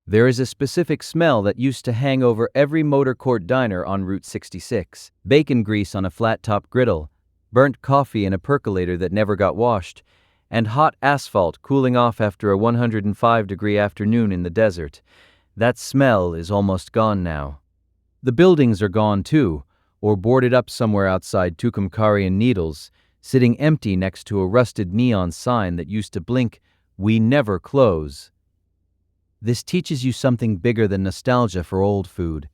There is a specific smell that used to hang over every motor court diner on Route 66. Bacon grease on a flat-top griddle, burnt coffee in a percolator that never got washed, and hot asphalt cooling off after a 105-degree afternoon in the desert. That smell is almost gone now. The buildings are gone too, or boarded up somewhere outside Tucumcari and Needles, sitting empty next to a rusted neon sign that used to blink, "We never close." This teaches you something bigger than nostalgia for old food.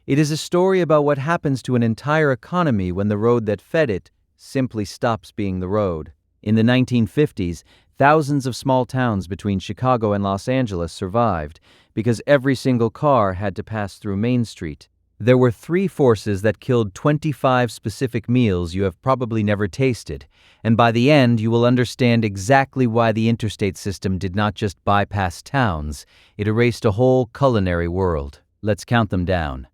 It is a story about what happens to an entire economy when the road that fed it simply stops being the road. In the 1950s, thousands of small towns between Chicago and Los Angeles survived because every single car had to pass through Main Street. There were 3 forces that killed 25 specific meals you have probably never tasted, and by the end you will understand exactly why the interstate system did not just bypass towns, it erased a whole culinary world. Let's count them down.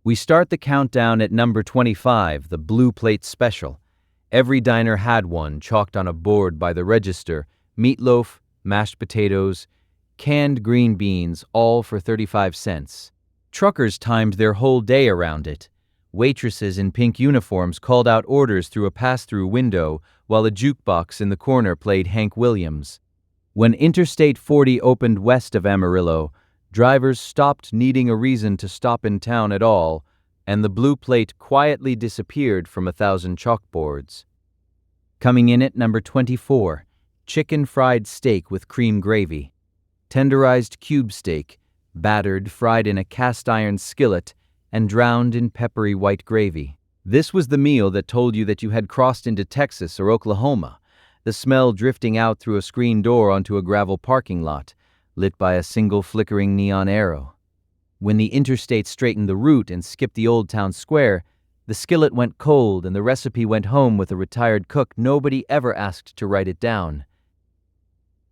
We start the countdown at number 25, the Blue Plate Special. Every diner had one chalked on a board by the register: meatloaf, mashed potatoes, canned green beans, all for 35 cents. Truckers timed their whole day around it. Waitresses in pink uniforms called out orders through a pass-through window while a jukebox in the corner played Hank Williams. When Interstate 40 opened west of Amarillo, drivers stopped needing a reason to stop in town at all, and the blue plate quietly disappeared from 1,000 chalkboards. Coming in at number 24, chicken fried steak with cream gravy. Tenderized cube steak, battered, fried in a cast-iron skillet, and drowned in peppery white gravy. This was the meal that told you that you had crossed into Texas or Oklahoma, the smell drifting out through a screen door onto a gravel parking lot, lit by a single flickering neon arrow. When the interstate straightened the route and skipped the old town square, the skillet went cold and the recipe went home with a retired cook nobody ever asked to write it down.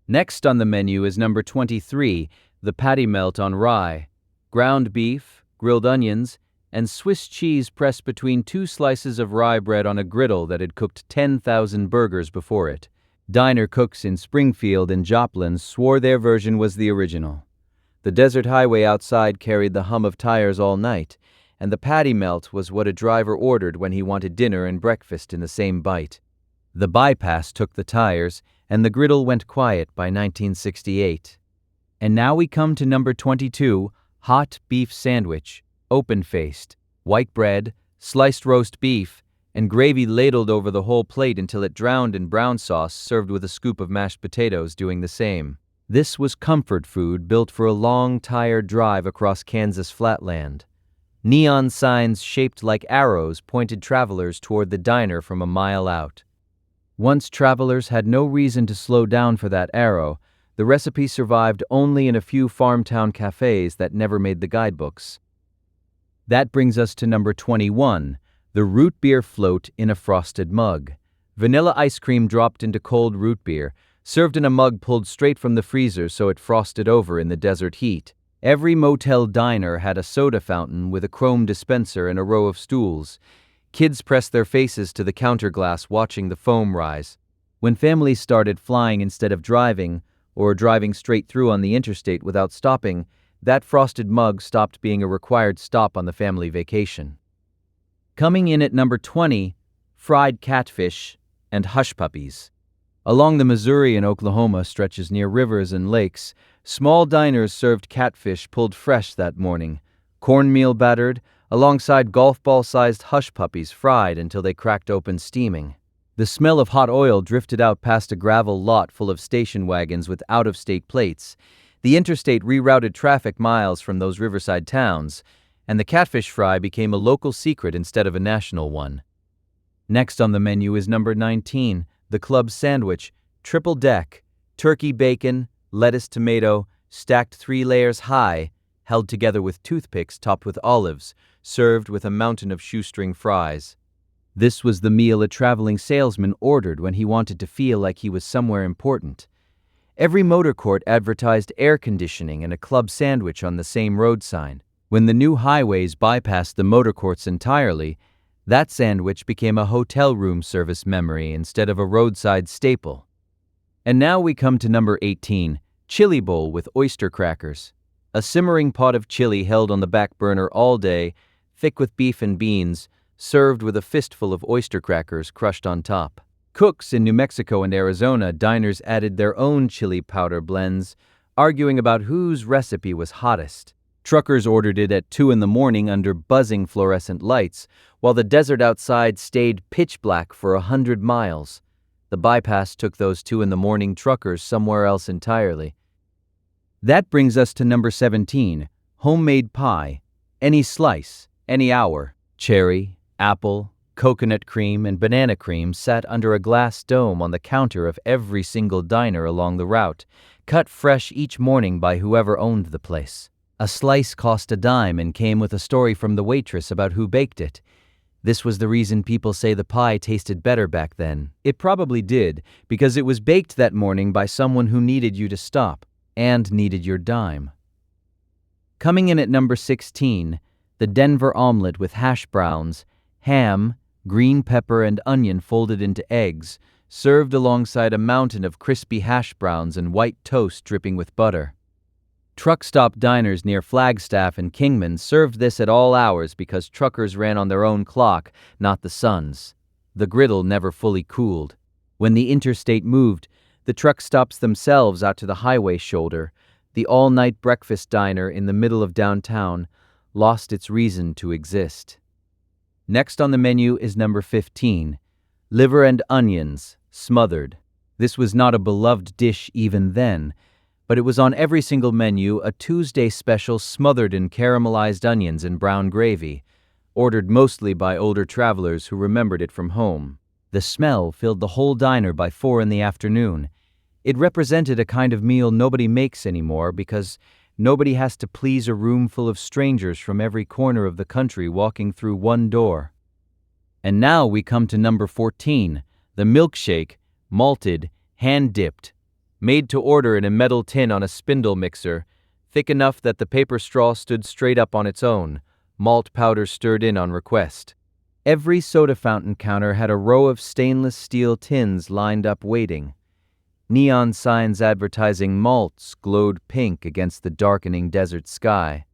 Next on the menu is number 23, the patty melt on rye. Ground beef, grilled onions, and Swiss cheese pressed between 2 slices of rye bread on a griddle that had cooked 10,000 burgers before it. Diner cooks in Springfield and Joplin swore their version was the original. The desert highway outside carried the hum of tires all night, and the patty melt was what a driver ordered when he wanted dinner and breakfast in the same bite. The bypass took the tires, and the griddle went quiet by 1968. And now we come to number 22, hot beef sandwich, open-faced, white bread, sliced roast beef, and gravy ladled over the whole plate until it drowned in brown sauce, served with a scoop of mashed potatoes doing the same. This was comfort food built for a long, tired drive across Kansas flatland. Neon signs shaped like arrows pointed travelers toward the diner from a mile out. Once travelers had no reason to slow down for that arrow, the recipe survived only in a few farmtown cafes that never made the guidebooks. That brings us to number 21, the root beer float in a frosted mug. Vanilla ice cream dropped into cold root beer, served in a mug pulled straight from the freezer so it frosted over in the desert heat. Every motel diner had a soda fountain with a chrome dispenser and a row of stools. Kids pressed their faces to the counter glass watching the foam rise. When families started flying instead of driving, or driving straight through on the interstate without stopping, that frosted mug stopped being a required stop on the family vacation. Coming in at number 20, fried catfish and hush puppies. Along the Missouri and Oklahoma stretches near rivers and lakes, small diners served catfish pulled fresh that morning, cornmeal battered, alongside golf ball-sized hush puppies fried until they cracked open steaming. The smell of hot oil drifted out past a gravel lot full of station wagons with out-of-state plates. The interstate rerouted traffic miles from those riverside towns, and the catfish fry became a local secret instead of a national one. Next on the menu is number 19, the club sandwich, triple deck, turkey bacon, lettuce tomato, stacked 3 layers high, held together with toothpicks topped with olives, served with a mountain of shoestring fries. This was the meal a traveling salesman ordered when he wanted to feel like he was somewhere important. Every motor court advertised air conditioning and a club sandwich on the same road sign. When the new highways bypassed the motor courts entirely, that sandwich became a hotel room service memory instead of a roadside staple. And now we come to number 18, chili bowl with oyster crackers. A simmering pot of chili held on the back burner all day, thick with beef and beans, served with a fistful of oyster crackers crushed on top. Cooks in New Mexico and Arizona diners added their own chili powder blends, arguing about whose recipe was hottest. Truckers ordered it at 2 in the morning under buzzing fluorescent lights, while the desert outside stayed pitch black for 100 miles. The bypass took those 2 in the morning truckers somewhere else entirely. That brings us to number 17, homemade pie. Any slice, any hour. Cherry, apple, coconut cream, and banana cream sat under a glass dome on the counter of every single diner along the route, cut fresh each morning by whoever owned the place. A slice cost a dime and came with a story from the waitress about who baked it. This was the reason people say the pie tasted better back then. It probably did, because it was baked that morning by someone who needed you to stop, and needed your dime. Coming in at number 16, the Denver omelet with hash browns, ham, green pepper, and onion folded into eggs, served alongside a mountain of crispy hash browns and white toast dripping with butter. Truck stop diners near Flagstaff and Kingman served this at all hours because truckers ran on their own clock, not the sun's. The griddle never fully cooled. When the Interstate moved, the truck stops themselves out to the highway shoulder. The all-night breakfast diner in the middle of downtown lost its reason to exist. Next on the menu is number 15, liver and onions, smothered. This was not a beloved dish even then, but it was on every single menu, a Tuesday special smothered in caramelized onions and brown gravy, ordered mostly by older travelers who remembered it from home. The smell filled the whole diner by 4 in the afternoon. It represented a kind of meal nobody makes anymore because nobody has to please a room full of strangers from every corner of the country walking through one door. And now we come to number 14, the milkshake, malted, hand-dipped, made to order in a metal tin on a spindle mixer, thick enough that the paper straw stood straight up on its own, malt powder stirred in on request. Every soda fountain counter had a row of stainless steel tins lined up waiting. Neon signs advertising malts glowed pink against the darkening desert sky.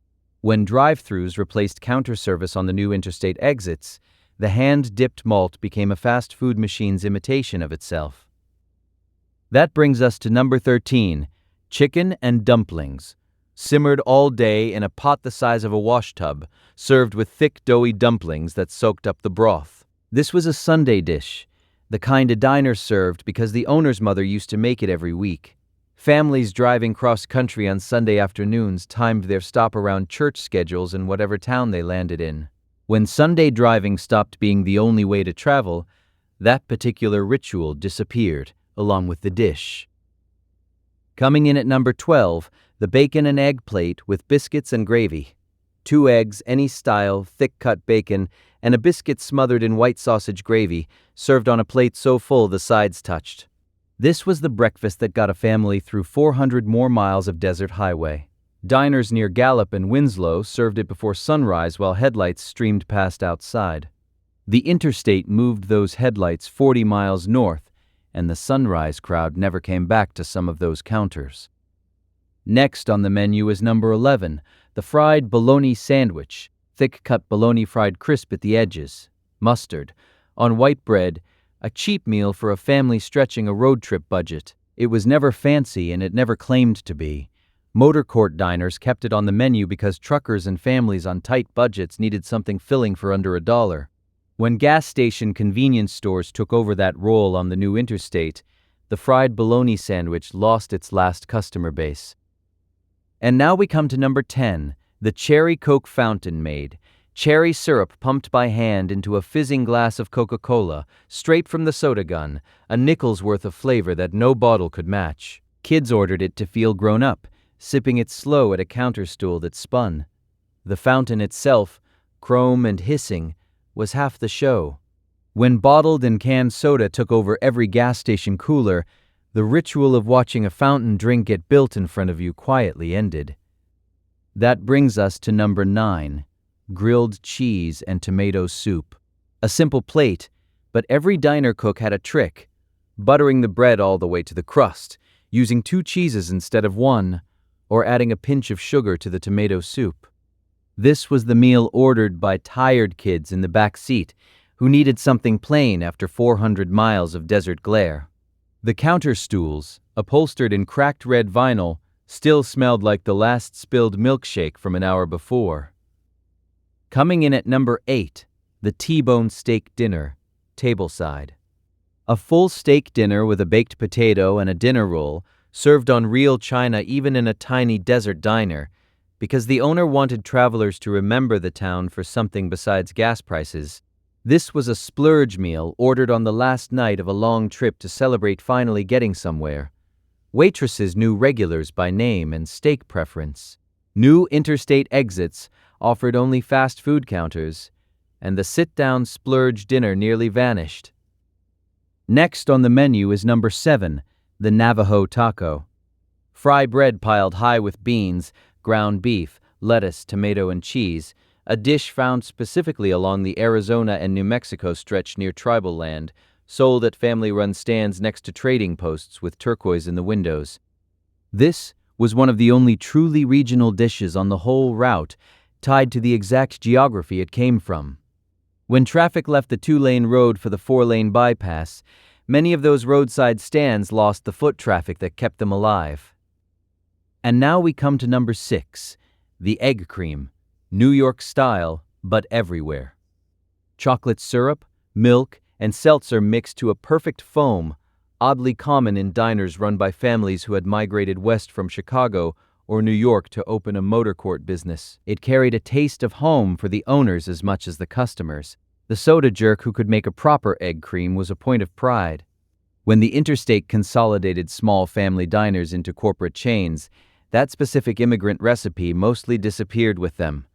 When drive-thrus replaced counter service on the new interstate exits, the hand-dipped malt became a fast food machine's imitation of itself. That brings us to number 13, chicken and dumplings, simmered all day in a pot the size of a washtub, served with thick doughy dumplings that soaked up the broth. This was a Sunday dish, the kind a diner served because the owner's mother used to make it every week. Families driving cross-country on Sunday afternoons timed their stop around church schedules in whatever town they landed in. When Sunday driving stopped being the only way to travel, that particular ritual disappeared, along with the dish. Coming in at number 12, the bacon and egg plate with biscuits and gravy. 2 eggs, any style, thick-cut bacon, and a biscuit smothered in white sausage gravy, served on a plate so full the sides touched. This was the breakfast that got a family through 400 more miles of desert highway. Diners near Gallup and Winslow served it before sunrise while headlights streamed past outside. The Interstate moved those headlights 40 miles north, and the sunrise crowd never came back to some of those counters. Next on the menu is number 11, the fried bologna sandwich, thick-cut bologna fried crisp at the edges, mustard, on white bread, a cheap meal for a family stretching a road trip budget. It was never fancy and it never claimed to be. Motor court diners kept it on the menu because truckers and families on tight budgets needed something filling for under $1. When gas station convenience stores took over that role on the new interstate, the fried bologna sandwich lost its last customer base. And now we come to number 10, the cherry Coke fountain made. Cherry syrup pumped by hand into a fizzing glass of Coca-Cola, straight from the soda gun, a nickel's worth of flavor that no bottle could match. Kids ordered it to feel grown up, sipping it slow at a counter stool that spun. The fountain itself, chrome and hissing, was half the show. When bottled and canned soda took over every gas station cooler, the ritual of watching a fountain drink get built in front of you quietly ended. That brings us to number 9, grilled cheese and tomato soup. A simple plate, but every diner cook had a trick, buttering the bread all the way to the crust, using 2 cheeses instead of 1, or adding a pinch of sugar to the tomato soup. This was the meal ordered by tired kids in the back seat who needed something plain after 400 miles of desert glare. The counter stools, upholstered in cracked red vinyl, still smelled like the last spilled milkshake from an hour before. Coming in at number 8, the T-bone steak dinner, tableside. A full steak dinner with a baked potato and a dinner roll, served on real china even in a tiny desert diner, because the owner wanted travelers to remember the town for something besides gas prices. This was a splurge meal ordered on the last night of a long trip to celebrate finally getting somewhere. Waitresses knew regulars by name and steak preference. New Interstate exits offered only fast food counters, and the sit-down splurge dinner nearly vanished. Next on the menu is number 7, the Navajo taco. Fry bread piled high with beans, ground beef, lettuce, tomato, and cheese, a dish found specifically along the Arizona and New Mexico stretch near tribal land, sold at family-run stands next to trading posts with turquoise in the windows. This was one of the only truly regional dishes on the whole route, tied to the exact geography it came from. When traffic left the 2-lane road for the 4-lane bypass, many of those roadside stands lost the foot traffic that kept them alive. And now we come to number 6, the egg cream, New York style, but everywhere. Chocolate syrup, milk, and seltzer mixed to a perfect foam, oddly common in diners run by families who had migrated west from Chicago or New York to open a motor court business. It carried a taste of home for the owners as much as the customers. The soda jerk who could make a proper egg cream was a point of pride. When the Interstate consolidated small family diners into corporate chains, that specific immigrant recipe mostly disappeared with them.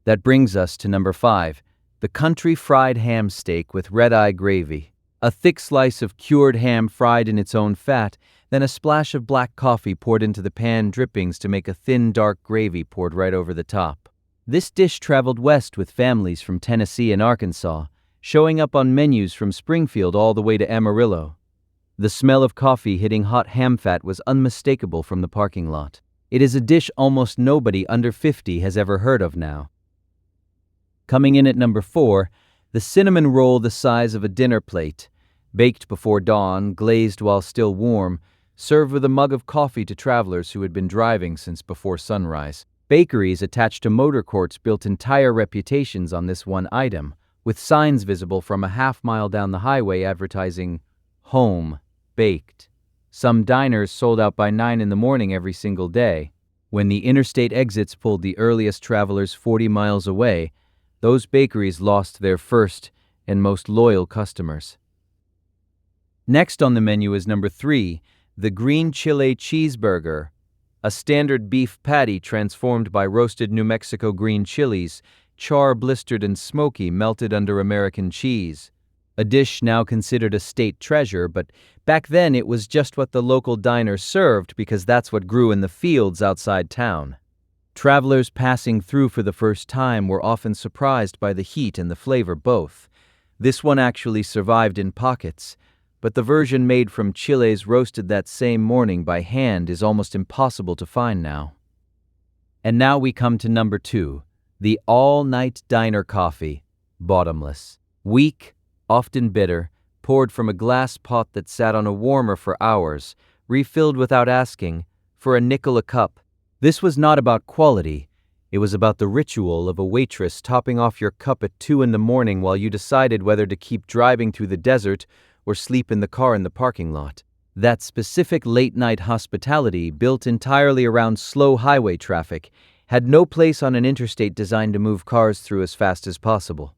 That brings us to number 5, the country fried ham steak with red-eye gravy. A thick slice of cured ham fried in its own fat, then a splash of black coffee poured into the pan drippings to make a thin, dark gravy poured right over the top. This dish traveled west with families from Tennessee and Arkansas, showing up on menus from Springfield all the way to Amarillo. The smell of coffee hitting hot ham fat was unmistakable from the parking lot. It is a dish almost nobody under 50 has ever heard of now. Coming in at number 4, the cinnamon roll the size of a dinner plate, baked before dawn, glazed while still warm, served with a mug of coffee to travelers who had been driving since before sunrise. Bakeries attached to motor courts built entire reputations on this one item, with signs visible from a half-mile down the highway advertising, "Home baked." Some diners sold out by 9 in the morning every single day. When the interstate exits pulled the earliest travelers 40 miles away, those bakeries lost their first and most loyal customers. Next on the menu is number 3, the green chile cheeseburger, a standard beef patty transformed by roasted New Mexico green chilies, char blistered and smoky melted under American cheese. A dish now considered a state treasure, but back then it was just what the local diner served because that's what grew in the fields outside town. Travelers passing through for the first time were often surprised by the heat and the flavor both. This one actually survived in pockets, but the version made from chiles roasted that same morning by hand is almost impossible to find now. And now we come to number 2, the all-night diner coffee, bottomless. Weak, often bitter, poured from a glass pot that sat on a warmer for hours, refilled without asking, for a nickel a cup. This was not about quality, it was about the ritual of a waitress topping off your cup at 2 in the morning while you decided whether to keep driving through the desert or sleep in the car in the parking lot. That specific late-night hospitality, built entirely around slow highway traffic, had no place on an interstate designed to move cars through as fast as possible.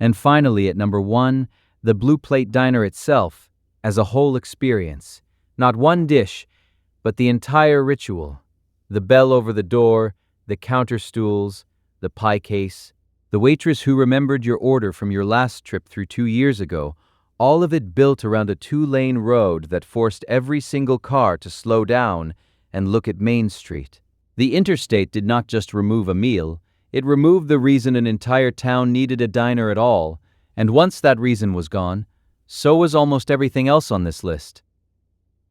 And finally, at number 1, the Blue Plate Diner itself, as a whole experience. Not one dish, but the entire ritual. The bell over the door, the counter stools, the pie case, the waitress who remembered your order from your last trip through 2 years ago, all of it built around a 2-lane road that forced every single car to slow down and look at Main Street. The interstate did not just remove a meal, it removed the reason an entire town needed a diner at all, and once that reason was gone, so was almost everything else on this list.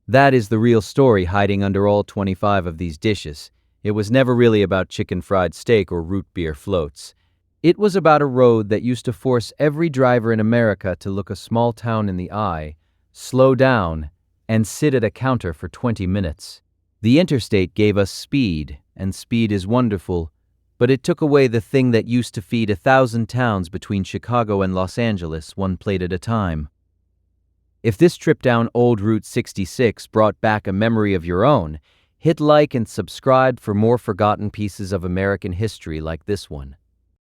That is the real story hiding under all 25 of these dishes. It was never really about chicken fried steak or root beer floats. It was about a road that used to force every driver in America to look a small town in the eye, slow down, and sit at a counter for 20 minutes. The interstate gave us speed, and speed is wonderful, but it took away the thing that used to feed 1,000 towns between Chicago and Los Angeles, one plate at a time. If this trip down old Route 66 brought back a memory of your own, hit like and subscribe for more forgotten pieces of American history like this one.